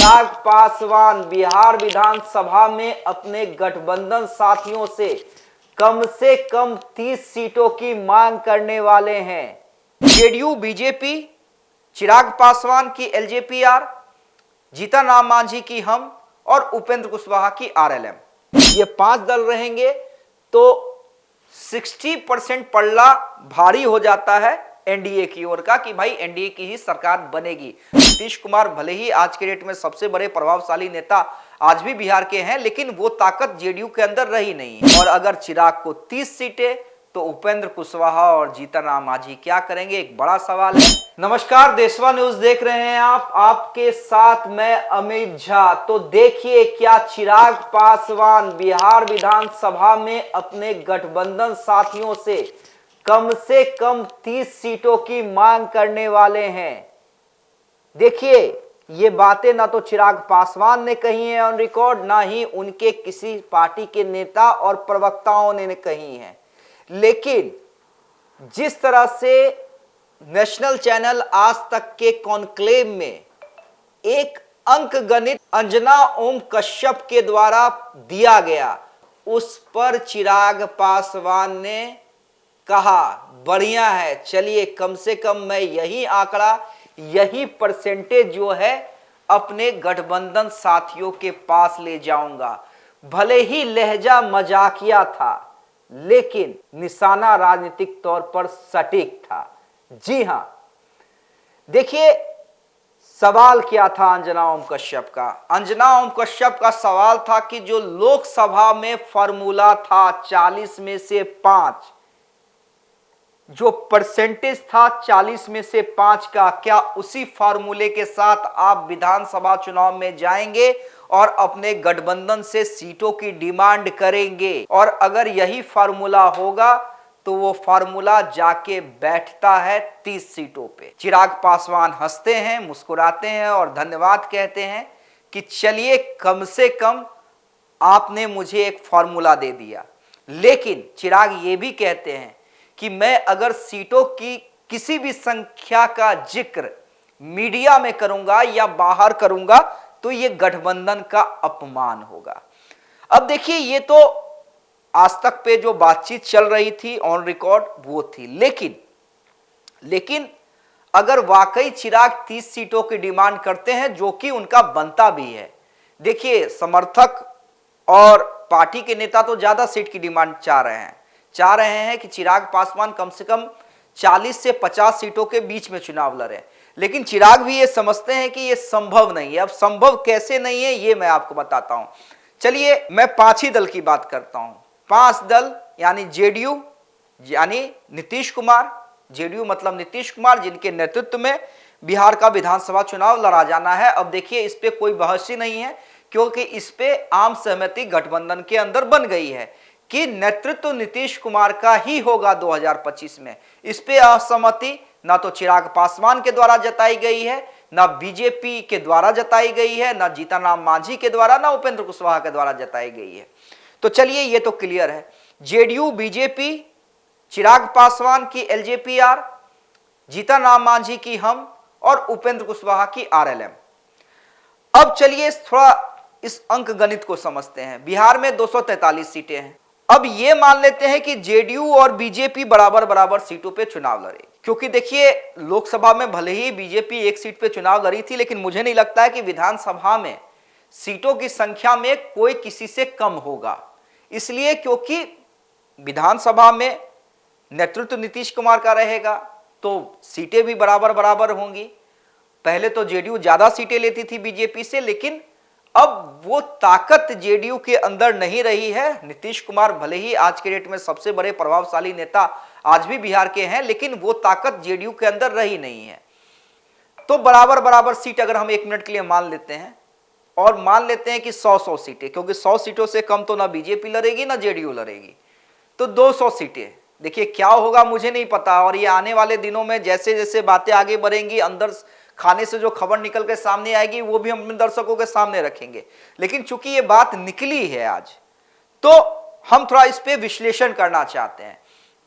चिराग पासवान बिहार विधानसभा में अपने गठबंधन साथियों से कम 30 सीटों की मांग करने वाले हैं। जेडीयू बीजेपी, चिराग पासवान की एलजेपीआर, जीतन राम मांझी की हम और उपेंद्र कुशवाहा की आरएलएम, ये 5 दल रहेंगे तो 60% पल्ला भारी हो जाता है एनडीए की ओर का कि भाई एनडीए की ही सरकार बनेगी। नीतीश कुमार भले ही आज के डेट में सबसे बड़े प्रभावशाली नेता आज भी बिहार के हैं, लेकिन वो ताकत जेडीयू के अंदर रही नहीं है। और अगर चिराग को 30 सीटें तो उपेंद्र कुशवाहा और जीतन राम मांझी क्या करेंगे, एक बड़ा सवाल है। नमस्कार, देशवा न्यूज देख रहे हैं आप, आपके साथ मैं अमित झा। तो देखिए, क्या चिराग पासवान बिहार विधानसभा में अपने गठबंधन साथियों से कम 30 सीटों की मांग करने वाले हैं। देखिए, ये बातें ना तो चिराग पासवान ने कही है ऑन रिकॉर्ड, ना ही उनके किसी पार्टी के नेता और प्रवक्ताओं ने कही है, लेकिन जिस तरह से नेशनल चैनल आज तक के कॉन्क्लेव में एक अंक गणित अंजना ओम कश्यप के द्वारा दिया गया, उस पर चिराग पासवान ने कहा बढ़िया है, चलिए कम से कम मैं यही आंकड़ा, यही परसेंटेज जो है अपने गठबंधन साथियों के पास ले जाऊंगा। भले ही लहजा मजाकिया था, लेकिन निशाना राजनीतिक तौर पर सटीक था। जी हां, देखिए सवाल क्या था अंजना ओम कश्यप का। अंजना ओम कश्यप का सवाल था कि जो लोकसभा में फॉर्मूला था 40 में से 5, जो परसेंटेज था 40 में से 5 का, क्या उसी फार्मूले के साथ आप विधानसभा चुनाव में जाएंगे और अपने गठबंधन से सीटों की डिमांड करेंगे? और अगर यही फार्मूला होगा तो वो फार्मूला जाके बैठता है 30 सीटों पे। चिराग पासवान हंसते हैं, मुस्कुराते हैं और धन्यवाद कहते हैं कि चलिए कम से कम आपने मुझे एक फार्मूला दे दिया। लेकिन चिराग ये भी कहते हैं कि मैं अगर सीटों की किसी भी संख्या का जिक्र मीडिया में करूंगा या बाहर करूंगा तो ये गठबंधन का अपमान होगा। अब देखिए, ये तो आज तक पे जो बातचीत चल रही थी ऑन रिकॉर्ड वो थी, लेकिन अगर वाकई चिराग 30 सीटों की डिमांड करते हैं, जो कि उनका बनता भी है। देखिए, समर्थक और पार्टी के नेता तो ज्यादा सीट की डिमांड चाह रहे हैं कि चिराग पासवान कम से कम 40 से 50 सीटों के बीच में चुनाव लड़े, लेकिन चिराग भी ये समझते हैं कि ये संभव नहीं है। अब संभव कैसे नहीं है ये मैं आपको बताता हूं। चलिए, मैं 5 ही दल की बात करता हूं। 5 दल यानी जेडीयू, यानी नीतीश कुमार, जेडीयू मतलब नीतीश कुमार, जिनके नेतृत्व में बिहार का विधानसभा चुनाव लड़ा जाना है। अब देखिए, इस पे कोई बहस ही नहीं है, क्योंकि इस पे आम सहमति गठबंधन के अंदर बन गई है कि नेतृत्व नीतीश कुमार का ही होगा 2025 में। इस पे असहमति ना तो चिराग पासवान के द्वारा जताई गई है, ना बीजेपी के द्वारा जताई गई है, ना जीतन राम मांझी के द्वारा, ना उपेंद्र कुशवाहा के द्वारा जताई गई है। तो चलिए, ये तो क्लियर है। जेडीयू बीजेपी, चिराग पासवान की एलजेपीआर, जीतन राम मांझी की हम और उपेंद्र कुशवाहा की आरएलएम। अब चलिए थोड़ा इस अंक गणित को समझते हैं। बिहार में 243 सीटें हैं। अब ये मान लेते हैं कि जेडीयू और बीजेपी बराबर सीटों पे चुनाव लड़े, क्योंकि देखिए, लोकसभा में भले ही बीजेपी 1 सीट पे चुनाव लड़ी थी, लेकिन मुझे नहीं लगता है कि विधानसभा में सीटों की संख्या में कोई किसी से कम होगा। इसलिए क्योंकि विधानसभा में नेतृत्व नीतीश कुमार का रहेगा, तो सीटें भी बराबर होंगी। पहले तो जेडीयू ज्यादा सीटें लेती थी बीजेपी से, लेकिन अब वो ताकत जेडीयू के अंदर नहीं रही है। नीतीश कुमार भले ही आज के डेट में सबसे बड़े प्रभावशाली नेता आज भी बिहार के हैं, लेकिन वो ताकत जेडीयू के अंदर रही नहीं है। तो बराबर सीट अगर हम 1 मिनट के लिए मान लेते हैं, और मान लेते हैं कि 100 सीटें, क्योंकि 100 सीटों से कम तो ना बीजेपी लड़ेगी ना जेडीयू लड़ेगी, तो 200 सीटें। देखिए, क्या होगा मुझे नहीं पता, और ये आने वाले दिनों में जैसे जैसे बातें आगे बढ़ेंगी, अंदर खाने से जो खबर निकल के सामने आएगी वो भी हम अपने दर्शकों के सामने रखेंगे। लेकिन चूंकि ये बात निकली है आज, तो हम थोड़ा इस पे विश्लेषण करना चाहते हैं।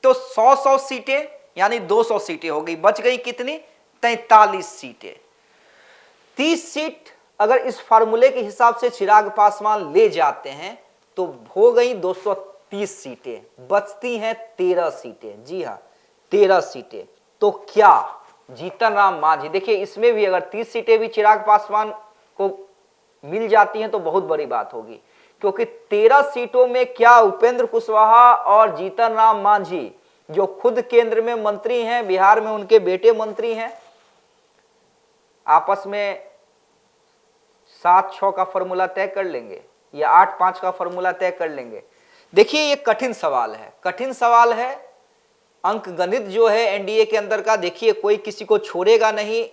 तो 100 सीटें यानी 200 सीटें हो गई, बच गई कितनी? 43 सीटें। 30 सीट अगर इस फार्मूले के हिसाब से चिराग पासवान ले जाते हैं तो हो गई 230 सीटें, बचती हैं 13 सीटें। जी हां, 13 सीटें। तो क्या जीतन राम मांझी, देखिए इसमें भी अगर 30 सीटें भी चिराग पासवान को मिल जाती हैं तो बहुत बड़ी बात होगी, क्योंकि 13 सीटों में क्या उपेंद्र कुशवाहा और जीतन राम मांझी, जो खुद केंद्र में मंत्री हैं, बिहार में उनके बेटे मंत्री हैं, आपस में 7-6 का फॉर्मूला तय कर लेंगे या 8-5 का फॉर्मूला तय कर लेंगे? देखिए ये कठिन सवाल है, कठिन सवाल है। अंक गणित जो है एनडीए के अंदर का, देखिए कोई किसी को छोड़ेगा नहीं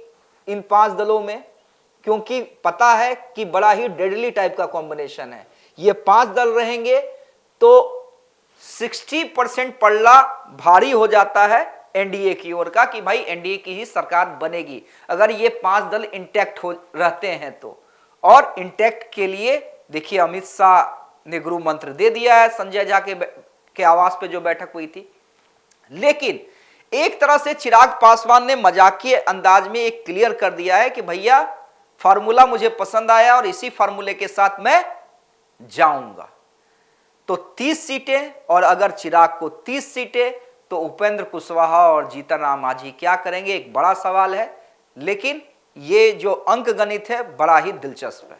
इन 5 दलों में, क्योंकि पता है कि बड़ा ही डेडली टाइप का कॉम्बिनेशन है। ये 5 दल रहेंगे तो 60% पल्ला भारी हो जाता है एनडीए की ओर का, कि भाई एनडीए की ही सरकार बनेगी अगर ये 5 दल इंटैक्ट हो रहते हैं तो। और इंटैक्ट के लिए देखिए अमित शाह ने गृह मंत्र दे दिया है संजय झा के आवास पे जो बैठक हुई थी। लेकिन एक तरह से चिराग पासवान ने मजाकिया अंदाज में एक क्लियर कर दिया है कि भैया फार्मूला मुझे पसंद आया और इसी फार्मूले के साथ मैं जाऊंगा। तो 30 सीटें, और अगर चिराग को 30 सीटें तो उपेंद्र कुशवाहा और जीतन राम मांझी क्या करेंगे, एक बड़ा सवाल है। लेकिन ये जो अंक गणित है बड़ा ही दिलचस्प है।